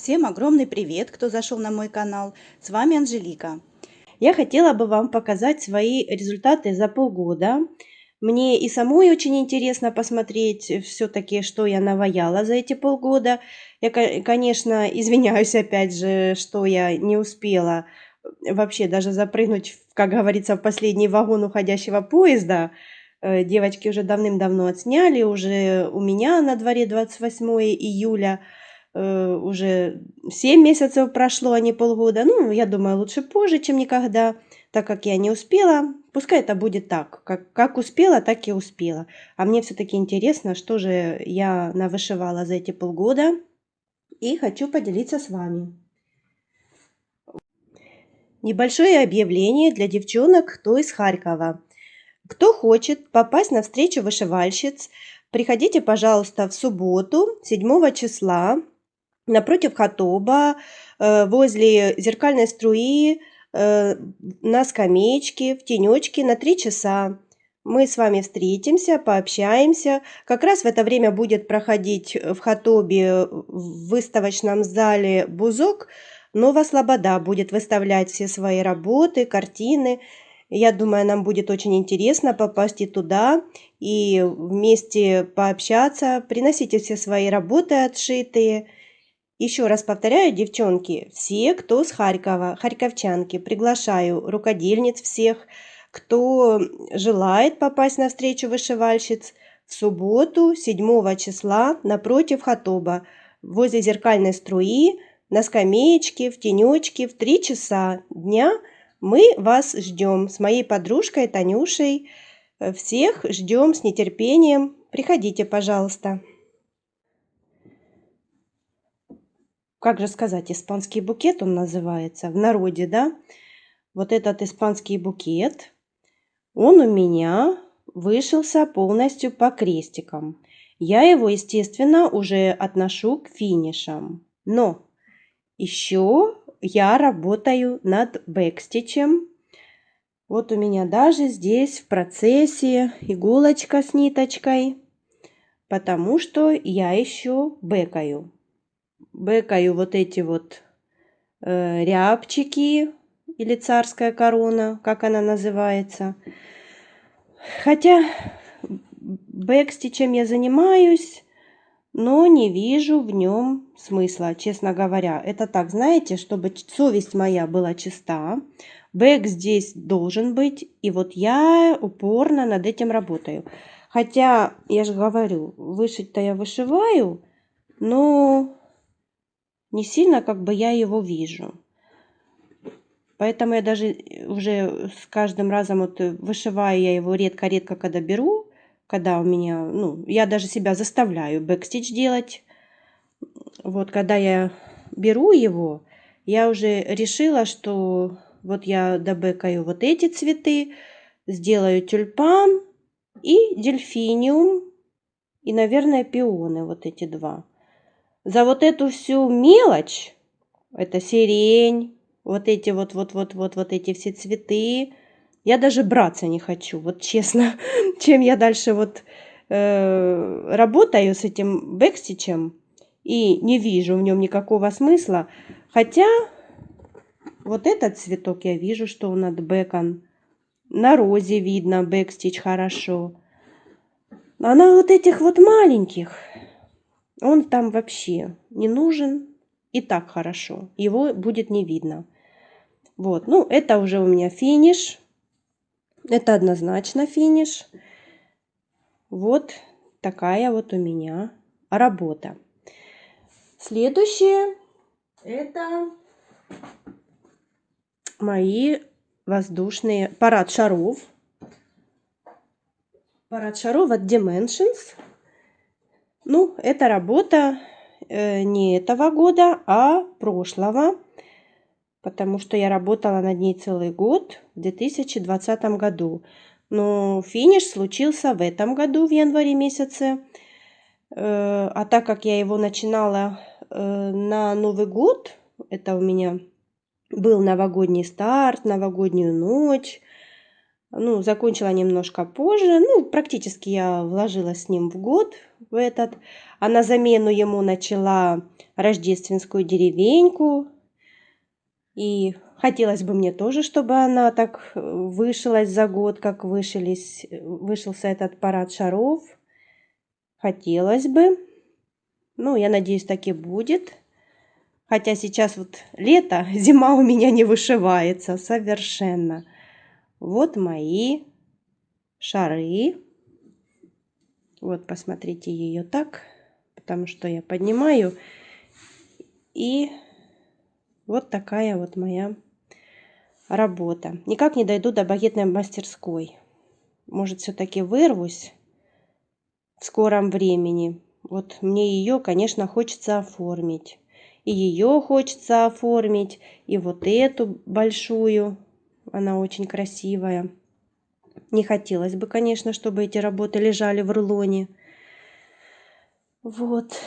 Всем огромный привет, кто зашел на мой канал. С вами Анжелика. Я хотела бы вам показать свои результаты за полгода. Мне и самой очень интересно посмотреть все-таки, что я наваяла за эти полгода. Я, конечно, извиняюсь опять же, что я не успела вообще даже запрыгнуть, как говорится, в последний вагон уходящего поезда. Девочки уже давным-давно отсняли, уже у меня на дворе 28 июля. Уже 7 месяцев прошло, а не полгода. Ну, я думаю, лучше позже, чем никогда, так как я не успела. Пускай это будет так, как успела, так и успела. А мне все-таки интересно, что же я навышивала за эти полгода. И хочу поделиться с вами. Небольшое объявление для девчонок, кто из Харькова. Кто хочет попасть на встречу вышивальщиц, приходите, пожалуйста, в субботу, 7 числа, напротив Хатоба, возле зеркальной струи, на скамеечке, в тенечке на 3 часа. Мы с вами встретимся, пообщаемся. Как раз в это время будет проходить в Хатобе в выставочном зале «Бузок». Нова Слобода будет выставлять все свои работы, картины. Я думаю, нам будет очень интересно попасть и туда, и вместе пообщаться. Приносите все свои работы отшитые. Еще раз повторяю, девчонки, все, кто с Харькова, харьковчанки, приглашаю рукодельниц всех, кто желает попасть на встречу вышивальщиц в субботу, 7 числа, напротив Хатоба, возле зеркальной струи, на скамеечке, в тенечке, в 3 часа дня. Мы вас ждем с моей подружкой Танюшей. Всех ждем с нетерпением. Приходите, пожалуйста. Как же сказать, испанский букет он называется в народе, да? Вот этот испанский букет, он у меня вышился полностью по крестикам. Я его, естественно, уже отношу к финишам. Но еще я работаю над бэкстичем. Вот у меня даже здесь в процессе иголочка с ниточкой, потому что я еще бэкаю. Бэкаю вот эти вот рябчики или царская корона, как она называется. Хотя бэкстичем я занимаюсь, но не вижу в нем смысла, честно говоря. Это так, знаете, чтобы совесть моя была чиста. Бэк здесь должен быть, и вот я упорно над этим работаю. Хотя, я же говорю, вышить-то я вышиваю, но не сильно как бы я его вижу. Поэтому я даже уже с каждым разом вот вышиваю я его редко-редко, когда беру, когда у меня, ну, я даже себя заставляю бэкстич делать. Вот когда я беру его, я уже решила, что вот я добэкаю вот эти цветы, сделаю тюльпан и дельфиниум, и, наверное, пионы, вот эти два. За вот эту всю мелочь, это сирень, вот эти вот эти все цветы, я даже браться не хочу, вот честно. Чем я дальше вот работаю с этим бэкстичем и не вижу в нем никакого смысла. Хотя вот этот цветок я вижу, что он отбэкан. На розе видно бэкстич хорошо. А на вот этих вот маленьких он там вообще не нужен. И так хорошо. Его будет не видно. Вот, ну это уже у меня финиш. Это однозначно финиш. Вот такая вот у меня работа. Следующее это мои воздушные парад шаров. Парад шаров от Dimensions. Ну, это работа не этого года, а прошлого. Потому что я работала над ней целый год в 2020 году. Но финиш случился в этом году, в январе месяце. А так как я его начинала на Новый год, это у меня был новогодний старт, новогоднюю ночь. Ну, закончила немножко позже. Ну, практически я вложилась с ним в год. в этот. А на замену ему начала рождественскую деревеньку. И хотелось бы мне тоже, чтобы она так вышилась за год, как вышился этот парад шаров. Хотелось бы. Ну, я надеюсь, так и будет. Хотя сейчас вот лето, зима у меня не вышивается совершенно. Вот мои шары. Вот, посмотрите ее так, потому что я поднимаю. И вот такая вот моя работа. Никак не дойду до багетной мастерской. Может, все-таки вырвусь в скором времени. Вот мне ее, конечно, хочется оформить. И ее хочется оформить, и вот эту большую. Она очень красивая. Не хотелось бы, конечно, чтобы эти работы лежали в рулоне. Вот.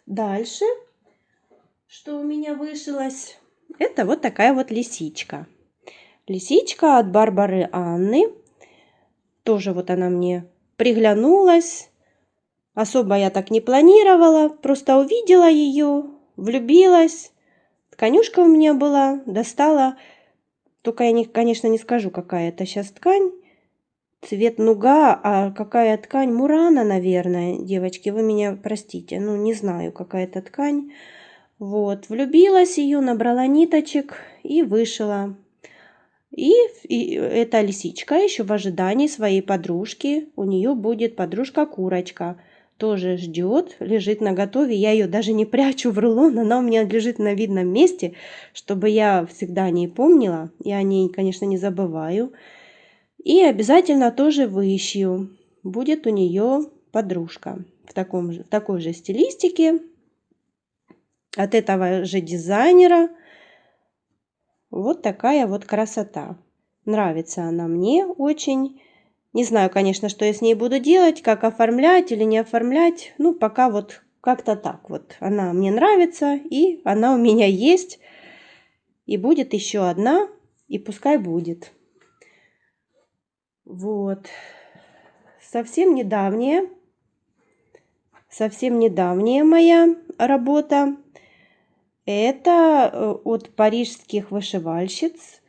Дальше, что у меня вышилось, это вот такая вот лисичка. Лисичка от Барбары Анны. Тоже вот она мне приглянулась. Особо я так не планировала. Просто увидела ее, влюбилась. Тканюшка у меня была, достала. Только я, конечно, не скажу, какая это сейчас ткань. Цвет нуга, а какая ткань? Мурана, наверное, девочки, вы меня простите. Ну, не знаю, какая это ткань. Вот, влюбилась ее, набрала ниточек и вышила. И эта лисичка еще в ожидании своей подружки. У нее будет подружка-курочка. Тоже ждет, лежит наготове. Я ее даже не прячу в рулон, она у меня лежит на видном месте, чтобы я всегда о ней помнила. И о ней, конечно, не забываю. И обязательно тоже вышью. Будет у нее подружка в такой же стилистике. От этого же дизайнера. Вот такая вот красота. Нравится она мне очень. Не знаю, конечно, что я с ней буду делать, как оформлять или не оформлять. Ну, пока вот как-то так вот. Она мне нравится, и она у меня есть. И будет еще одна, и пускай будет. Вот. Совсем недавняя моя работа. Это от парижских вышивальщиц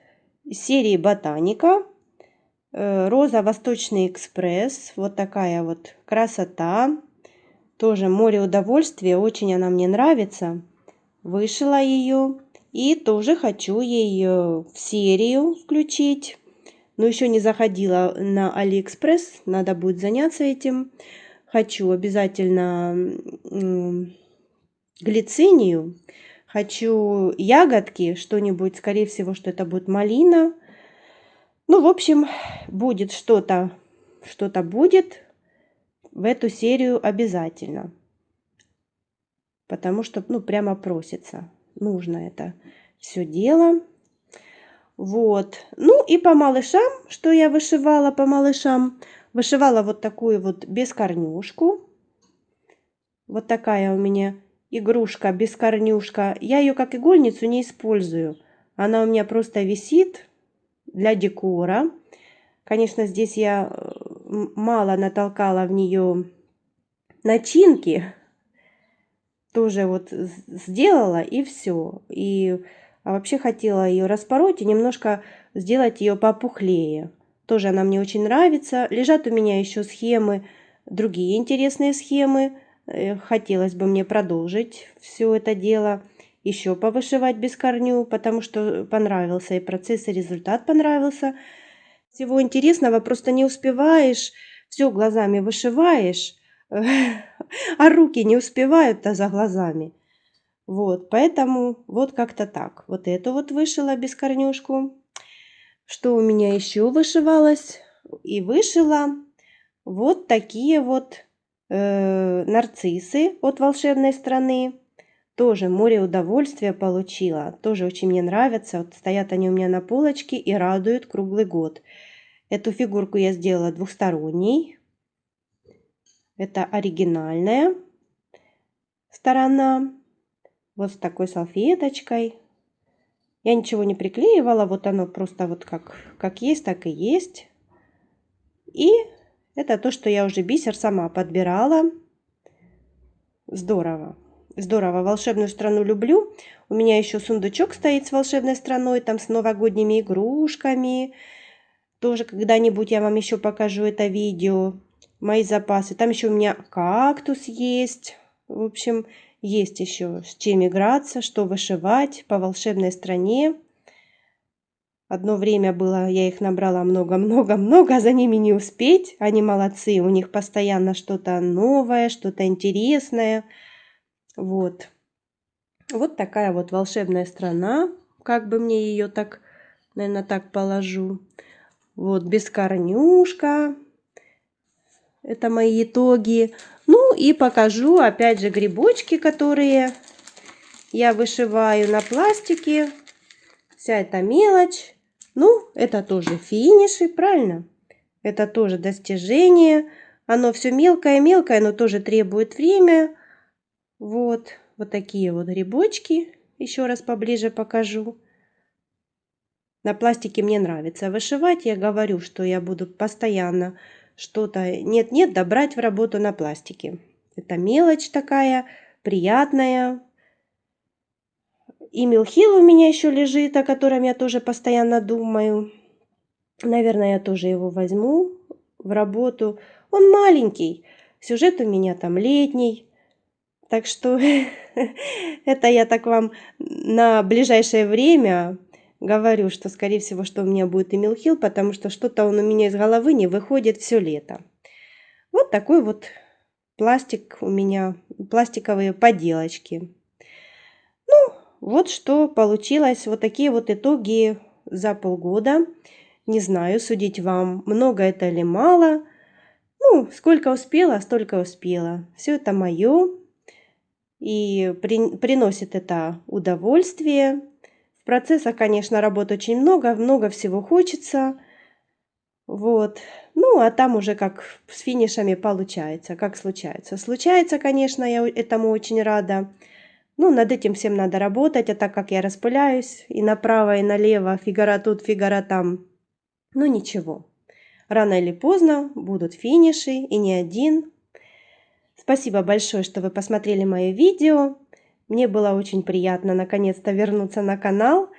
серии Ботаника. Роза Восточный экспресс. Вот такая вот красота. Тоже море удовольствия. Очень она мне нравится. Вышила ее. И тоже хочу ее в серию включить. Но еще не заходила на Алиэкспресс. Надо будет заняться этим. Хочу обязательно глицинию. Хочу ягодки. Что-нибудь, скорее всего, что это будет малина. Ну, в общем, будет что-то будет в эту серию обязательно. Потому что, ну, прямо просится. Нужно это все дело. Вот. Ну, и по малышам, что я вышивала по малышам. Вышивала вот такую вот бескорнюшку. Вот такая у меня игрушка бескорнюшка. Я ее как игольницу не использую. Она у меня просто висит для декора. Конечно, здесь я мало натолкала в нее начинки. Тоже вот сделала и все. А вообще хотела ее распороть и немножко сделать ее попухлее. Тоже она мне очень нравится. Лежат у меня еще схемы, другие интересные схемы. Хотелось бы мне продолжить все это дело. Еще повышивать без корню, потому что понравился и процесс, и результат понравился. Всего интересного просто не успеваешь, все глазами вышиваешь, а руки не успевают-то за глазами. Вот, поэтому вот как-то так. Вот эту вот вышила бескорнюшку. Что у меня еще вышивалось? И вышила вот такие вот нарциссы от волшебной страны. Тоже море удовольствия получила. Тоже очень мне нравятся. Вот стоят они у меня на полочке и радуют круглый год. Эту фигурку я сделала двухсторонней. Это оригинальная сторона. Вот с такой салфеточкой. Я ничего не приклеивала. Вот оно просто вот как есть, так и есть. И это то, что я уже бисер сама подбирала. Здорово. Здорово. Волшебную страну люблю. У меня еще сундучок стоит с волшебной страной, там с новогодними игрушками. Тоже когда-нибудь я вам еще покажу это видео. Мои запасы. Там еще у меня кактус есть. В общем, есть еще с чем играться, что вышивать по волшебной стране. Одно время было, я их набрала много-много-много, а за ними не успеть. Они молодцы, у них постоянно что-то новое, что-то интересное. Вот. Вот такая вот волшебная страна. Как бы мне ее так, наверное, так положу. Вот, бескорнюшка. Это мои итоги. Ну и покажу опять же грибочки, которые я вышиваю на пластике. Вся эта мелочь. Ну, это тоже финиши, правильно? Это тоже достижение. Оно все мелкое-мелкое, но тоже требует время. Вот, вот такие вот грибочки. Еще раз поближе покажу. На пластике мне нравится вышивать. Я говорю, что я буду постоянно что-то нет-нет да брать в работу на пластике. Это мелочь такая, приятная. И мелхил у меня еще лежит, о котором я тоже постоянно думаю. Наверное, я тоже его возьму в работу. Он маленький. Сюжет у меня там летний. Так что это я так вам на ближайшее время говорю, что скорее всего, что у меня будет Эмил Хилл, потому что что-то он у меня из головы не выходит все лето. Вот такой вот пластик у меня, пластиковые поделочки. Ну, вот что получилось. Вот такие вот итоги за полгода. Не знаю, судить вам, много это или мало. Ну, сколько успела, столько успела. Все это мое. И приносит это удовольствие. В процессах, конечно, работы очень много, много всего хочется. Вот. Ну, а там уже как с финишами получается, как случается. Случается, конечно, я этому очень рада. Ну, над этим всем надо работать, а так как я распыляюсь и направо, и налево, фигара тут, фигара там, ну ничего. Рано или поздно будут финиши, и не один. Спасибо большое, что вы посмотрели мое видео. Мне было очень приятно наконец-то вернуться на канал.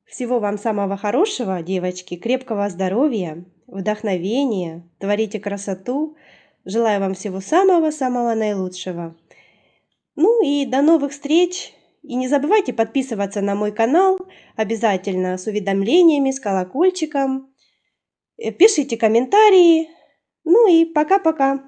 Всего вам самого хорошего, девочки, крепкого здоровья, вдохновения, творите красоту. Желаю вам всего самого-самого наилучшего. Ну и до новых встреч. И не забывайте подписываться на мой канал, обязательно с уведомлениями, с колокольчиком. Пишите комментарии. Ну и пока-пока.